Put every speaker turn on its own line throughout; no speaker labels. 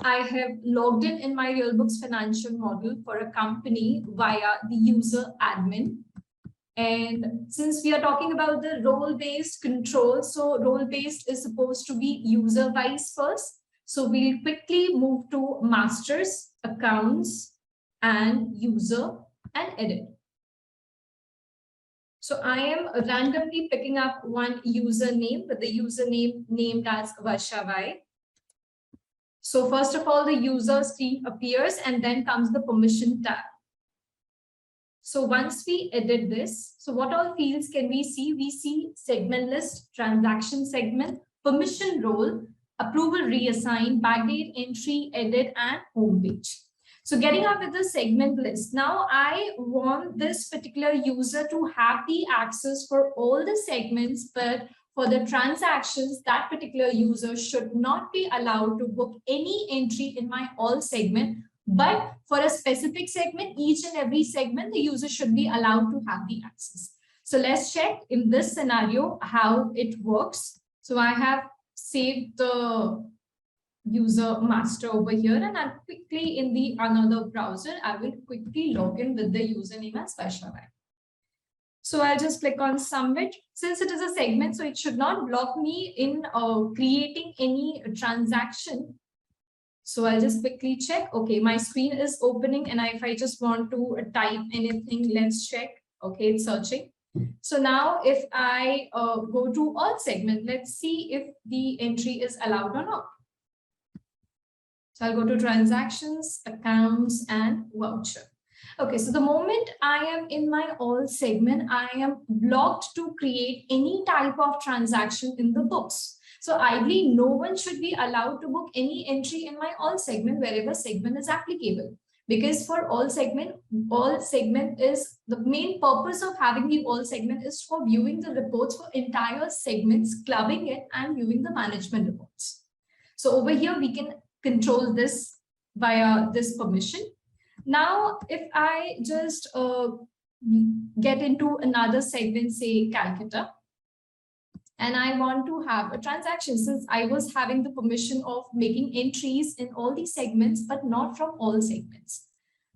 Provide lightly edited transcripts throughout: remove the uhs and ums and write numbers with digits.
I have logged in my RealBooks financial model for a company via the user admin. And since we are talking about the role-based control, so role-based is supposed to be user-wise first. So we'll quickly move to masters, accounts, and user and edit. So I am randomly picking up one username with the username named as Varshavai. So first of all, the user screen appears and then comes the permission tab. So once we edit this, so what all fields can we see? We see segment list, transaction segment, permission role, approval reassign, backdate entry, edit, and home page. So getting up with the segment list. Now I want this particular user to have the access for all the segments, but for the transactions, that particular user should not be allowed to book any entry in my all segment. But for a specific segment, each and every segment, the user should be allowed to have the access. So let's check in this scenario how it works. So I have saved the user master over here, and I'll quickly in the another browser, I will quickly log in with the username as Varshavai. So I'll just click on submit. Since it is a segment, so it should not block me in creating any transaction. So I'll just quickly check. Okay, my screen is opening, and if I just want to type anything, let's check. Okay, it's searching. So now if I go to all segment, let's see if the entry is allowed or not. So I'll go to transactions, accounts, and voucher. Okay, so the moment I am in my all segment, I am blocked to create any type of transaction in the books. So ideally, no one should be allowed to book any entry in my all segment wherever segment is applicable. Because for all segment is the main purpose of having the all segment is for viewing the reports for entire segments, clubbing it, and viewing the management reports. So over here, we can control this via this permission. Now, if I just get into another segment, say Calcutta, and I want to have a transaction, since I was having the permission of making entries in all these segments, but not from all segments.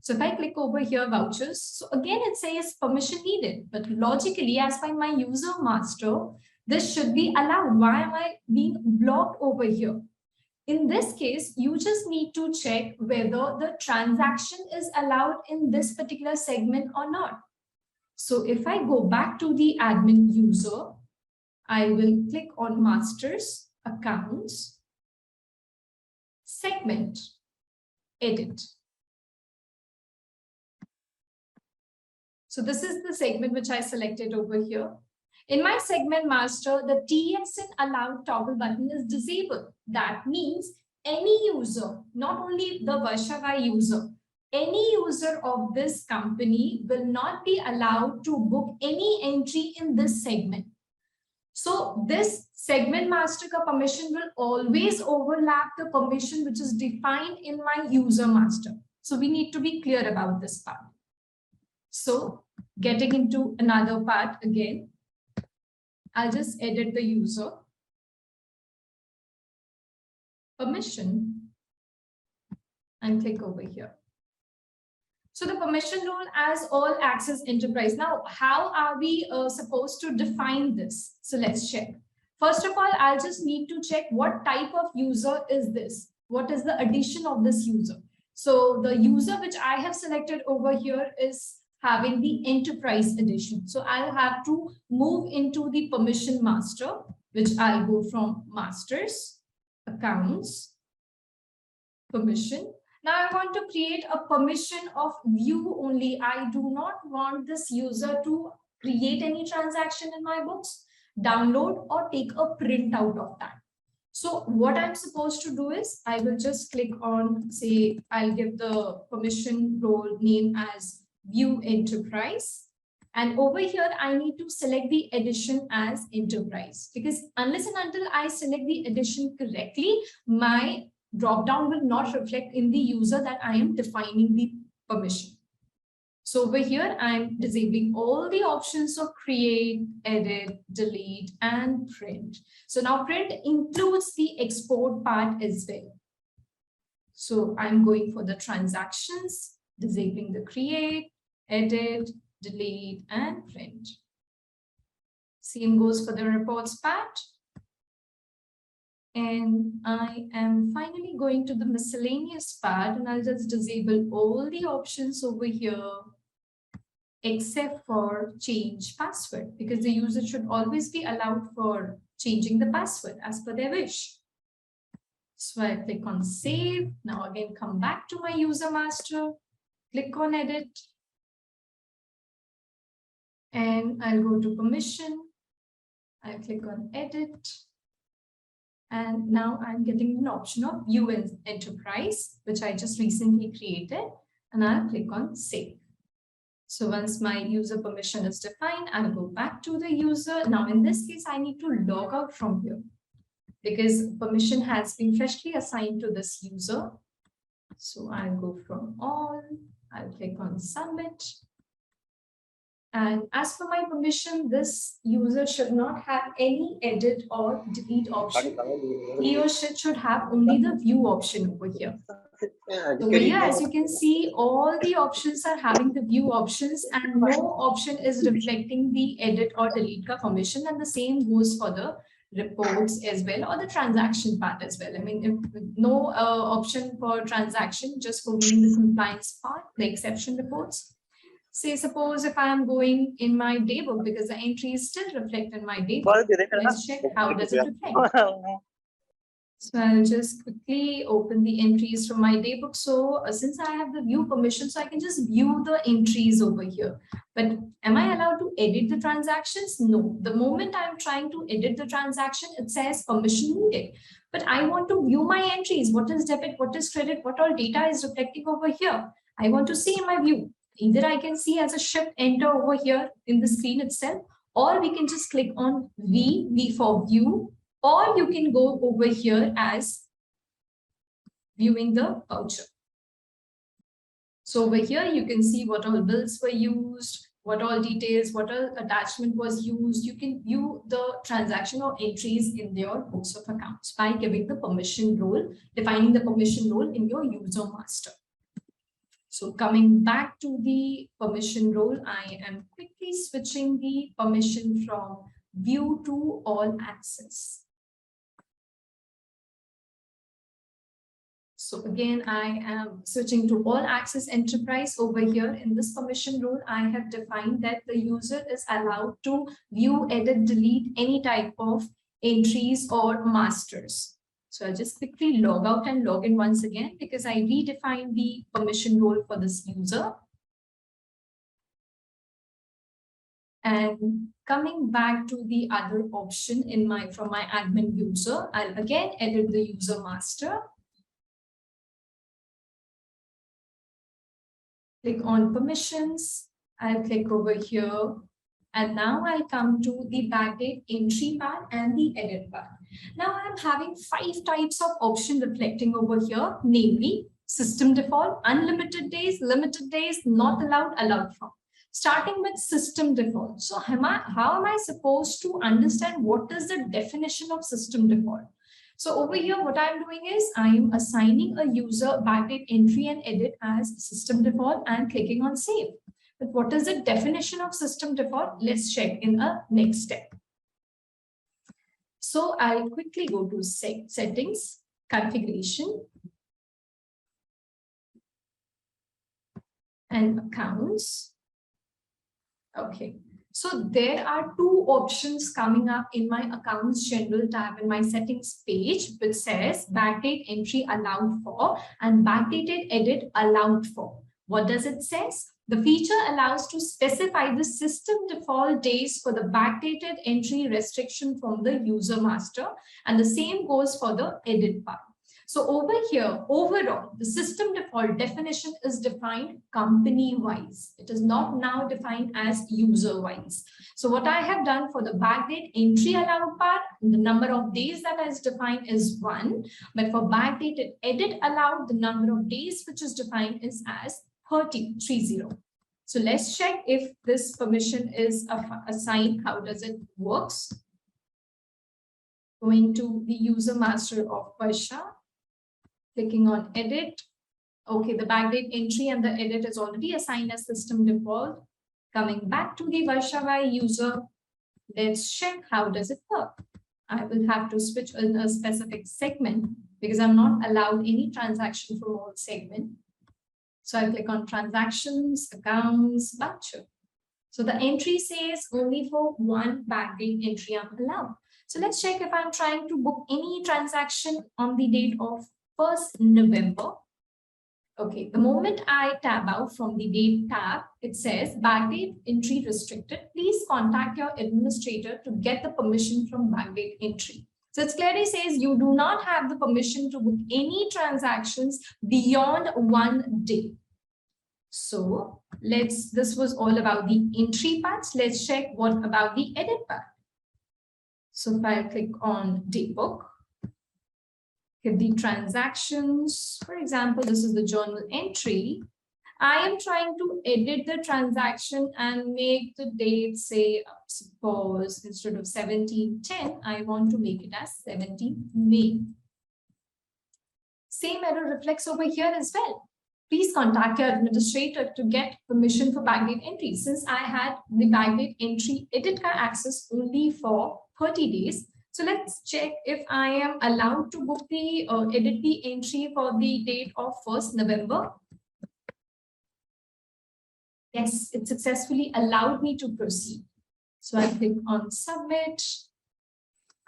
So if I click over here, vouchers, so again, it says permission needed, but logically, as by my user master, this should be allowed. Why am I being blocked over here? In this case, you just need to check whether the transaction is allowed in this particular segment or not. So if I go back to the admin user, I will click on masters, accounts, segment, edit. So this is the segment which I selected over here. In my segment master, the TXN allowed toggle button is disabled. That means any user, not only the Varshavai user, any user of this company will not be allowed to book any entry in this segment. So this segment master ka permission will always overlap the permission which is defined in my user master. So we need to be clear about this part. So getting into another part again, I'll just edit the user permission and click over here. So the permission rule as all access enterprise. Now, how are we supposed to define this? So let's check. First of all, I'll just need to check what type of user is this? What is the addition of this user? So the user which I have selected over here is having the enterprise edition. So I'll have to move into the permission master, which I'll go from masters, accounts, permission. Now I want to create a permission of view only. I do not want this user to create any transaction in my books, download or take a print out of that. So what I'm supposed to do is I will just click on, say, I'll give the permission role name as view enterprise. And over here, I need to select the edition as enterprise, because unless and until I select the edition correctly, my dropdown will not reflect in the user that I am defining the permission. So over here, I'm disabling all the options of create, edit, delete, and print. So now print includes the export part as well. So I'm going for the transactions, disabling the create, edit, delete, and print. Same goes for the reports part. And I am finally going to the miscellaneous part, and I'll just disable all the options over here except for change password, because the user should always be allowed for changing the password as per their wish. So I click on save. Now again, come back to my user master, click on edit, and I'll go to permission. I'll click on edit. And now I'm getting an option of view in enterprise, which I just recently created, and I'll click on save. So once my user permission is defined, I'll go back to the user. Now in this case, I need to log out from here because permission has been freshly assigned to this user. So I'll go from all, I'll click on submit. And as for my permission, this user should not have any edit or delete option. He or she should have only the view option over here. So here, as you can see, all the options are having the view options and no option is reflecting the edit or delete ka permission. And the same goes for the reports as well, or the transaction part as well. I mean, if no option for transaction, just for viewing the compliance part, the exception reports. Say, suppose if I am going in my daybook, because the entry is still reflected in my daybook. Let's check how does it reflect. So I'll just quickly open the entries from my daybook. So since I have the view permission, so I can just view the entries over here. But am I allowed to edit the transactions? No. The moment I'm trying to edit the transaction, it says permission needed. But I want to view my entries. What is debit? What is credit? What all data is reflecting over here? I want to see in my view. Either I can see as a shift enter over here in the screen itself, or we can just click on V for view, or you can go over here as viewing the voucher. So over here, you can see what all bills were used, what all details, what all attachment was used. You can view the transaction or entries in your books of accounts by giving the permission role, defining the permission role in your user master. So coming back to the permission role, I am quickly switching the permission from view to all access. So again, I am switching to all access enterprise. Over here in this permission role, I have defined that the user is allowed to view, edit, delete any type of entries or masters. So I'll just quickly log out and log in once again because I redefined the permission role for this user. And coming back to the other option in from my admin user, I'll again edit the user master. Click on permissions. I'll click over here. And now I come to the backdate entry part and the edit part. Now I'm having 5 types of option reflecting over here, namely system default, unlimited days, limited days, not allowed, allowed from. Starting with system default. So how am I supposed to understand what is the definition of system default? So over here, what I'm doing is I'm assigning a user backdate entry and edit as system default and clicking on save. But what is the definition of system default? Let's check in a next step. So I'll quickly go to settings, configuration, and accounts. Okay. So there are 2 options coming up in my accounts general tab in my settings page, which says backdate entry allowed for and backdated edit allowed for. What does it say? The feature allows to specify the system default days for the backdated entry restriction from the user master, and the same goes for the edit part. So over here, overall, the system default definition is defined company-wise. It is not now defined as user-wise. So what I have done for the backdate entry allowed part, the number of days that is defined is 1. But for backdated edit allowed, the number of days which is defined is as 30. So let's check if this permission is assigned. How does it works? Going to the user master of Varsha, clicking on edit. Okay, the backdate entry and the edit is already assigned as system default. Coming back to the Varshavai user, let's check how does it work. I will have to switch in a specific segment because I'm not allowed any transaction from all segment. So I'll click on transactions, accounts, voucher. So the entry says only for one backdate entry I'm allowed. So let's check if I'm trying to book any transaction on the date of 1st November. Okay, the moment I tab out from the date tab, it says backdate entry restricted. Please contact your administrator to get the permission from backdate entry. So it clearly says you do not have the permission to book any transactions beyond 1 day. So this was all about the entry parts. Let's check what about the edit part. So if I click on date book, hit the transactions, for example, this is the journal entry. I am trying to edit the transaction and make the date, say, suppose instead of 17/10, I want to make it as 17 May. Same error reflects over here as well. Please contact your administrator to get permission for backdate entry. Since I had the backdate entry edit access only for 30 days, so let's check if I am allowed to book the edit the entry for the date of 1st November. Yes, it successfully allowed me to proceed. So I click on submit.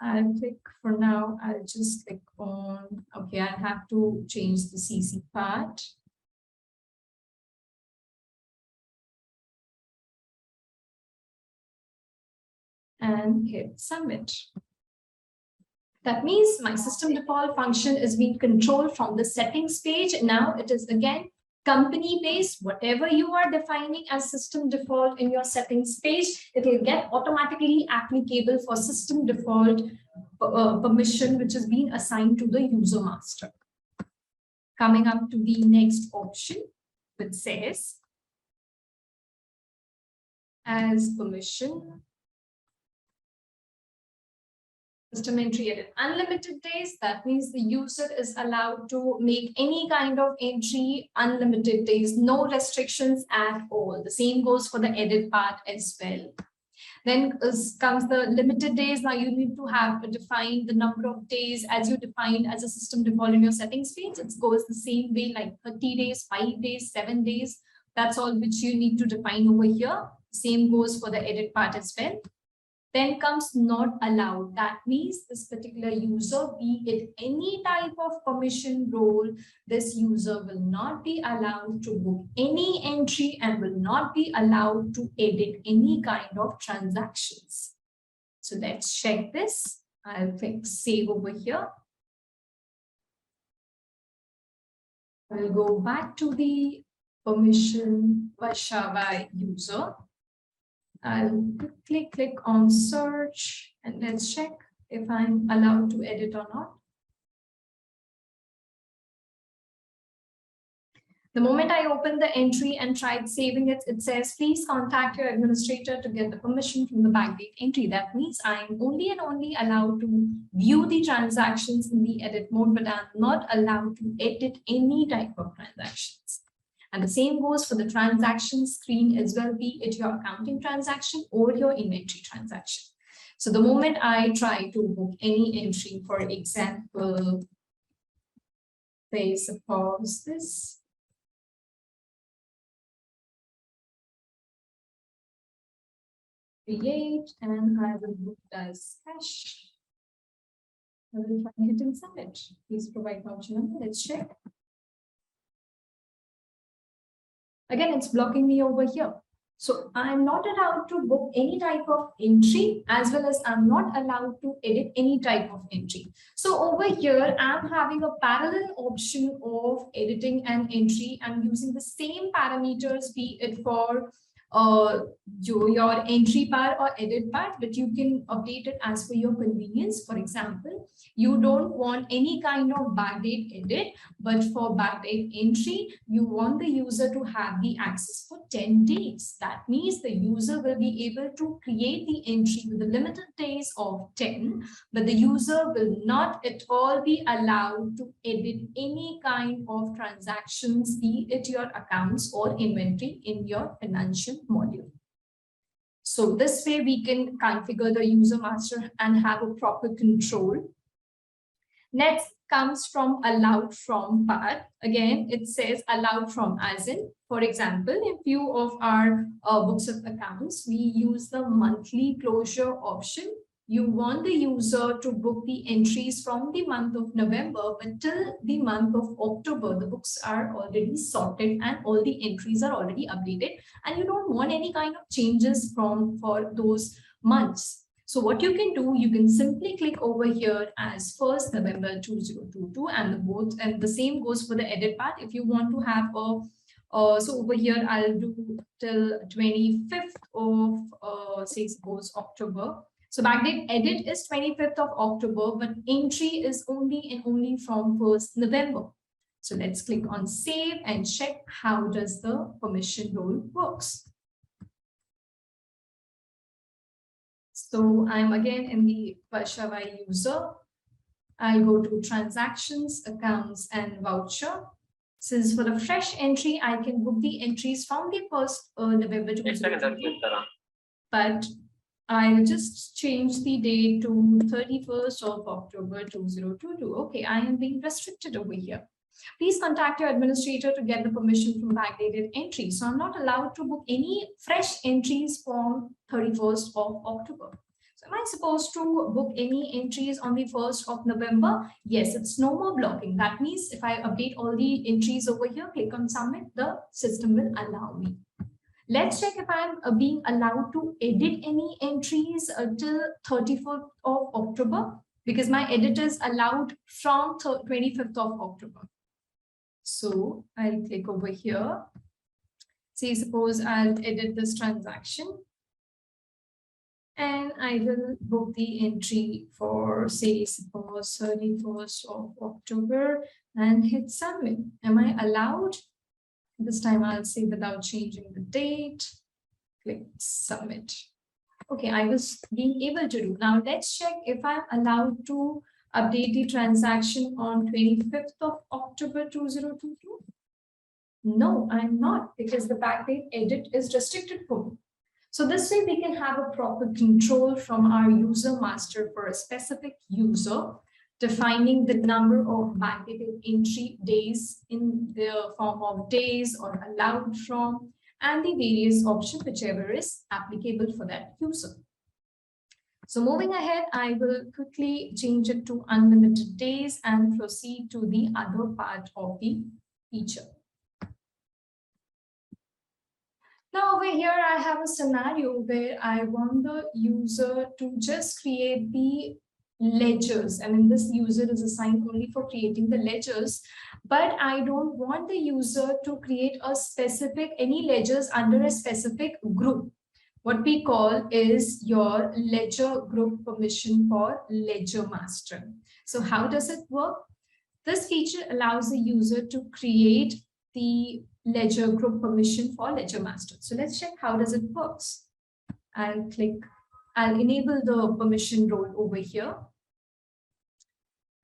I'll click for now. I'll just click on, okay, I have to change the CC part. And hit submit. That means my system default function is being controlled from the settings page. Now it is again company based. Whatever you are defining as system default in your settings page, it will get automatically applicable for system default permission, which is being assigned to the user master. Coming up to the next option, which says as permission. System entry edit unlimited days. That means the user is allowed to make any kind of entry unlimited days, no restrictions at all. The same goes for the edit part as well. Then comes the limited days. Now you need to have defined the number of days as you defined as a system default in your settings page. It goes the same way, like 30 days, 5 days, 7 days. That's all which you need to define over here. Same goes for the edit part as well. Then comes not allowed. That means this particular user, be it any type of permission role, this user will not be allowed to book any entry and will not be allowed to edit any kind of transactions. So let's check this. I'll click save over here. I'll go back to the permission Varshavai user. I'll quickly click on search and let's check if I'm allowed to edit or not. The moment I open the entry and tried saving it, it says, please contact your administrator to get the permission from the backdate entry. That means I'm only and only allowed to view the transactions in the edit mode, but I'm not allowed to edit any type of transactions. And the same goes for the transaction screen as well, be it your accounting transaction or your inventory transaction. So the moment I try to book any entry, for example, say suppose this. Create, and I will book as cash. I will try hitting submit. Please provide voucher number. Let's check. Again, it's blocking me over here. So I'm not allowed to book any type of entry, as well as I'm not allowed to edit any type of entry. So over here, I'm having a parallel option of editing an entry and using the same parameters, be it for your entry part or edit part, but you can update it as per your convenience. For example, you don't want any kind of backdate edit, but for backdate entry, you want the user to have the access for 10 days. That means the user will be able to create the entry with a limited days of 10, but the user will not at all be allowed to edit any kind of transactions, be it your accounts or inventory in your financial module. So this way we can configure the user master and have a proper control. Next comes from allowed from part. Again, it says allowed from, as in, for example, in few of our books of accounts, we use the monthly closure option. You want the user to book the entries from the month of November, but till the month of October, the books are already sorted and all the entries are already updated, and you don't want any kind of changes for those months. So what you can do, you can simply click over here as 1st November 2022, and the same goes for the edit part. If you want to have so over here, I'll do till 25th of, say suppose October. So backdate edit is 25th of October, but entry is only from 1st November. So let's click on save and check how does the permission role works. So I'm again in the Varshavai user. I'll go to transactions, accounts, and voucher. Since for the fresh entry, I can book the entries from the 1st November 2022. But I'll just change the date to 31st of October 2022. Okay, I am being restricted over here. Please contact your administrator to get the permission from backdated entries. So I'm not allowed to book any fresh entries from 31st of October. So am I supposed to book any entries on the 1st of November? Yes, it's no more blocking. That means if I update all the entries over here, click on submit, the system will allow me. Let's check if I'm being allowed to edit any entries until 31st of October, because my edit is allowed from 25th of October. So I'll click over here. Say, suppose I'll edit this transaction. And I will book the entry for, say, suppose 31st of October and hit submit. Am I allowed? This time I'll say without changing the date, click submit. Okay, I was being able to do. Now let's check if I'm allowed to update the transaction on 25th of October 2022. No, I'm not, because the backdate edit is restricted for me. So this way we can have a proper control from our user master for a specific user, defining the number of backdated entry days in the form of days or allowed from, and the various options, whichever is applicable for that user. So moving ahead, I will quickly change it to unlimited days and proceed to the other part of the feature. Now over here, I have a scenario where I want the user to just create the ledgers. I mean, this user is assigned only for creating the ledgers, but I don't want the user to create any ledgers under a specific group. What we call is your ledger group permission for ledger master. So how does it work? This feature allows the user to create the ledger group permission for ledger master. So let's check how does it works. I'll enable the permission role over here.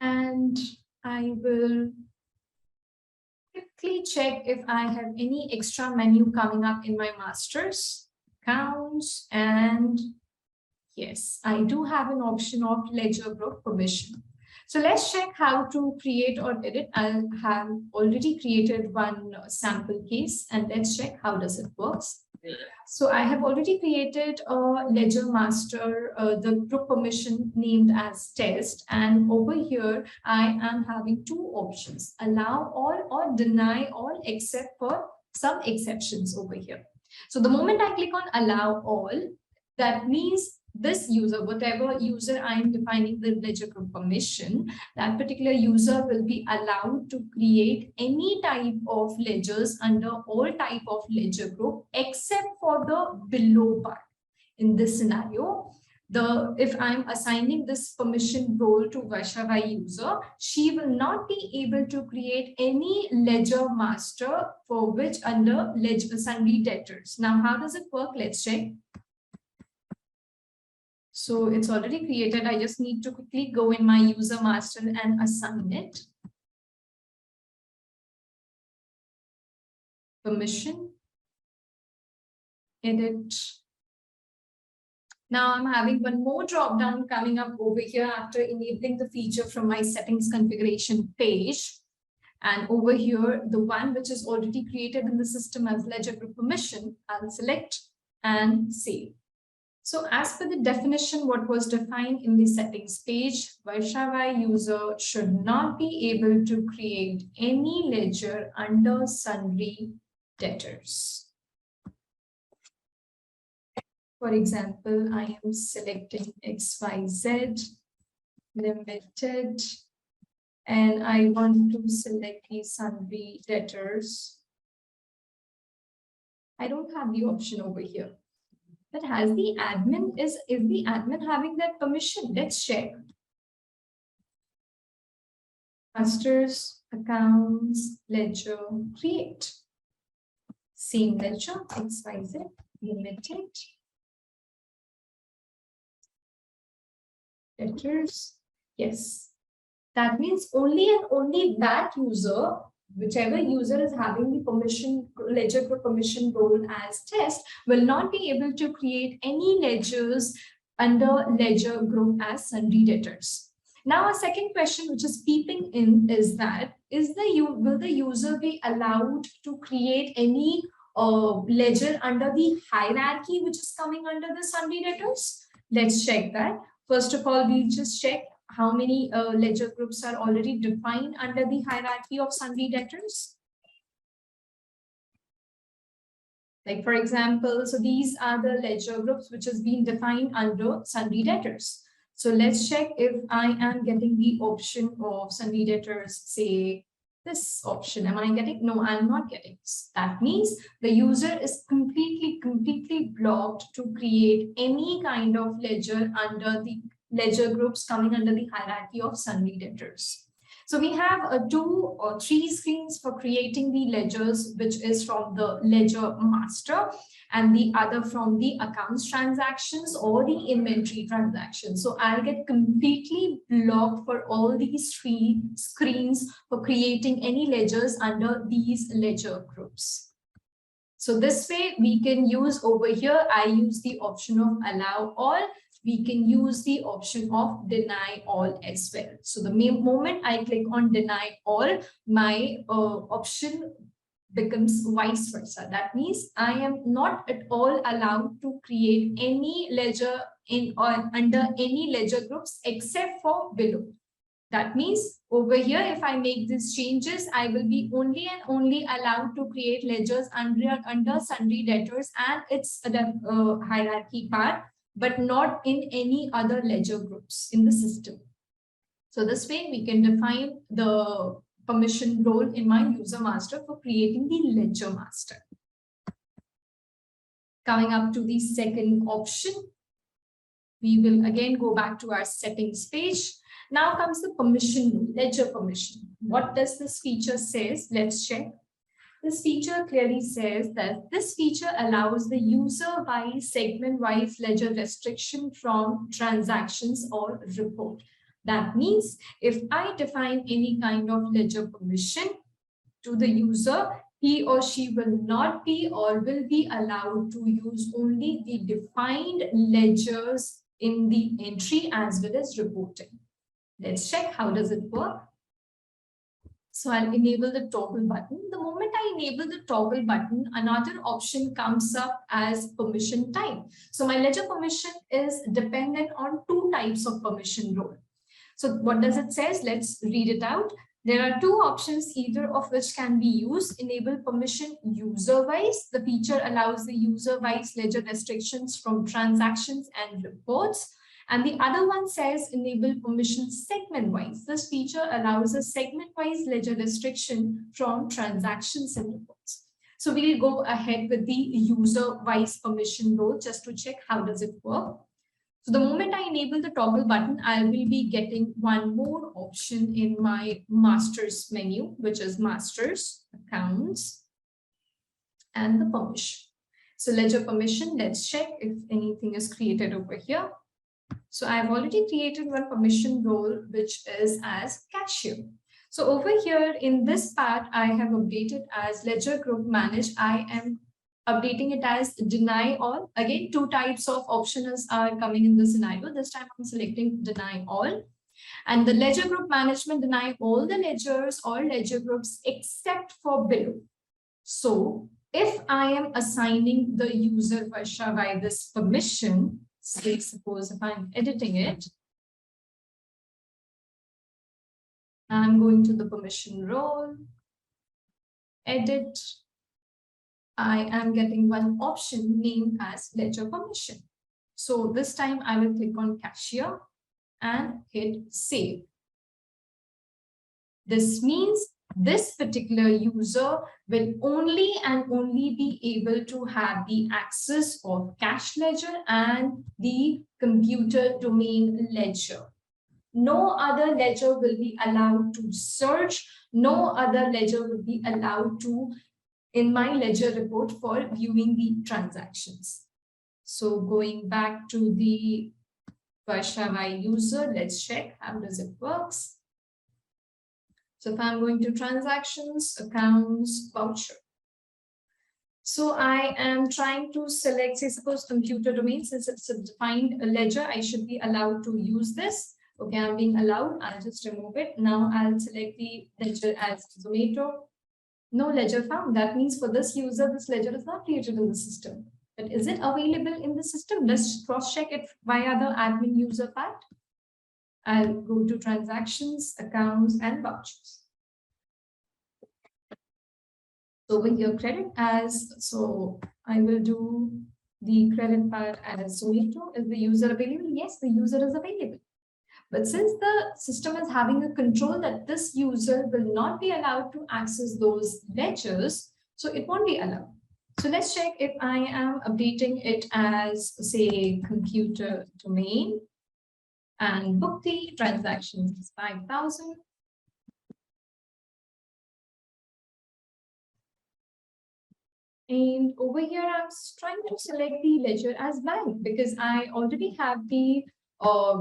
And I will quickly check if I have any extra menu coming up in my masters, accounts, and yes, I do have an option of ledger group permission. So let's check how to create or edit. I have already created one sample case, and let's check how does it works. So I have already created a ledger master, the group permission named as test. And over here, I am having two options, allow all or deny all except for some exceptions over here. So the moment I click on allow all, that means this user, whatever user I am defining the ledger group permission, that particular user will be allowed to create any type of ledgers under all type of ledger group except for the below part. In this scenario, if I'm assigning this permission role to Vaishnavi user, she will not be able to create any ledger master for which under ledger sundry debtors. Now, how does it work? Let's check. So it's already created. I just need to quickly go in my user master and assign it. Permission, edit. Now I'm having one more drop down coming up over here after enabling the feature from my settings configuration page. And over here, the one which is already created in the system as ledger group permission, I'll select and save. So as per the definition, what was defined in the settings page, Vaishnavi user should not be able to create any ledger under sundry debtors. For example, I am selecting XYZ Limited, and I want to select the sundry debtors. I don't have the option over here. But has the admin, is the admin having that permission? Let's check. Masters, accounts, ledger, create. Same ledger, XYZ Limited. Debtors, yes. That means only and only that user, whichever user is having the permission, ledger group permission role as test, will not be able to create any ledgers under ledger group as sundry debtors. Now, a second question which is peeping in is that, will the user be allowed to create any ledger under the hierarchy which is coming under the sundry debtors? Let's check that. First of all, we'll just check how many ledger groups are already defined under the hierarchy of sundry debtors. Like for example, so these are the ledger groups which has been defined under sundry debtors. So let's check if I am getting the option of sundry debtors, say this option. Am I getting? No, I'm not getting. That means the user is completely blocked to create any kind of ledger under the ledger groups coming under the hierarchy of sundry debtors. So we have 2 or 3 screens for creating the ledgers, which is from the ledger master and the other from the accounts transactions or the inventory transactions. So I'll get completely blocked for all these 3 screens for creating any ledgers under these ledger groups. So this way we can use over here, I use the option of allow all. We can use the option of deny all as well. So the moment I click on deny all, my option becomes vice versa. That means I am not at all allowed to create any ledger in or under any ledger groups except for below. That means over here, if I make these changes, I will be only and only allowed to create ledgers under sundry debtors and its hierarchy part, but not in any other ledger groups in the system. So this way we can define the permission role in my user master for creating the ledger master. Coming up to the second option, we will again go back to our settings page. Now comes the permission rule, ledger permission. What does this feature says? Let's check. This feature clearly says that this feature allows the user-wise, segment-wise ledger restriction from transactions or report. That means if I define any kind of ledger permission to the user, he or she will not be or will be allowed to use only the defined ledgers in the entry as well as reporting. Let's check how does it work. So I'll enable the toggle button. The moment I enable the toggle button, another option comes up as permission type. So my ledger permission is dependent on 2 types of permission role. So what does it say? Let's read it out. There are two options, either of which can be used. Enable permission user-wise. The feature allows the user-wise ledger restrictions from transactions and reports. And the other one says enable permission segment-wise. This feature allows a segment-wise ledger restriction from transactions and reports. So we will go ahead with the user-wise permission role just to check how does it work. So the moment I enable the toggle button, I will be getting one more option in my masters menu, which is masters, accounts, and the permission. So ledger permission, let's check if anything is created over here. So I've already created one permission role, which is as cashier. So over here in this part, I have updated as ledger group manage. I am updating it as deny all. Again, two types of options are coming in the scenario. This time I'm selecting deny all. And the ledger group management deny all the ledgers or ledger groups except for below. So if I am assigning the user Varsha by this permission, say suppose if I'm editing it, I'm going to the permission role, edit. I am getting one option named as ledger permission. So this time I will click on cashier and hit save. This means this particular user will only and only be able to have the access of cash ledger and the computer domain ledger. No other ledger will be allowed to search. No other ledger will be allowed to in my ledger report for viewing the transactions. So going back to the Varsha user, let's check how does it works. So if I'm going to transactions, accounts, voucher. So I am trying to select, say suppose computer domain, since it's a defined ledger, I should be allowed to use this. Okay, I'm being allowed, I'll just remove it. Now I'll select the ledger as Zomato. No ledger found. That means for this user, this ledger is not created in the system. But is it available in the system? Let's cross-check it via the admin user part. I'll go to transactions, accounts, and vouchers. So over here, credit as, so I will do the credit part as Zomato. Is the user available? Yes, the user is available. But since the system is having a control that this user will not be allowed to access those ledgers, so it won't be allowed. So let's check if I am updating it as, say, computer domain and book the transactions is 5,000. And over here, I'm trying to select the ledger as bank because I already have the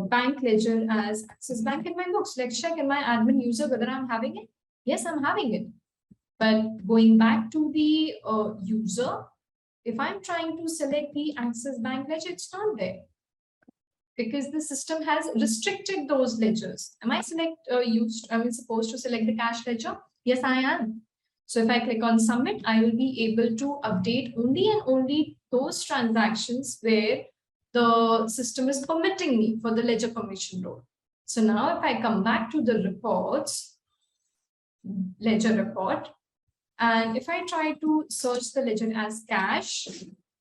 bank ledger as Axis Bank in my books. Let's check in my admin user whether I'm having it. Yes, I'm having it. But going back to the user, if I'm trying to select the Axis Bank ledger, it's not there because the system has restricted those ledgers. Am I supposed to select the cash ledger? Yes, I am. So if I click on submit, I will be able to update only and only those transactions where the system is permitting me for the ledger permission role. So now if I come back to the reports, ledger report, and if I try to search the ledger as cash,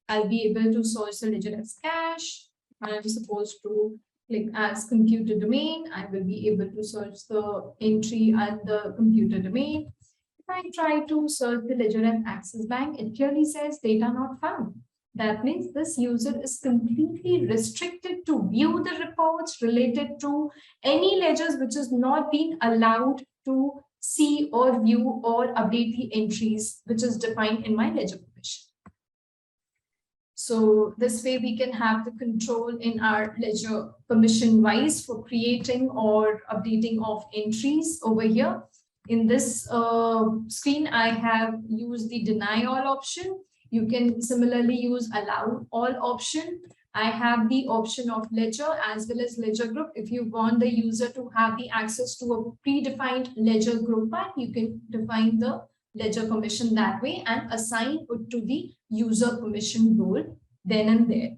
I'll be able to search the ledger as cash. I'm supposed to click as computer domain. I will be able to search the entry and the computer domain. If I try to search the ledger as Axis Bank, it clearly says data not found. That means this user is completely restricted to view the reports related to any ledgers which is not being allowed to see or view or update the entries which is defined in my ledger permission. So this way we can have the control in our ledger permission wise for creating or updating of entries over here. In this screen, I have used the deny all option. You can similarly use allow all option. I have the option of ledger as well as ledger group. If you want the user to have the access to a predefined ledger group part, you can define the ledger permission that way and assign it to the user permission role then and there.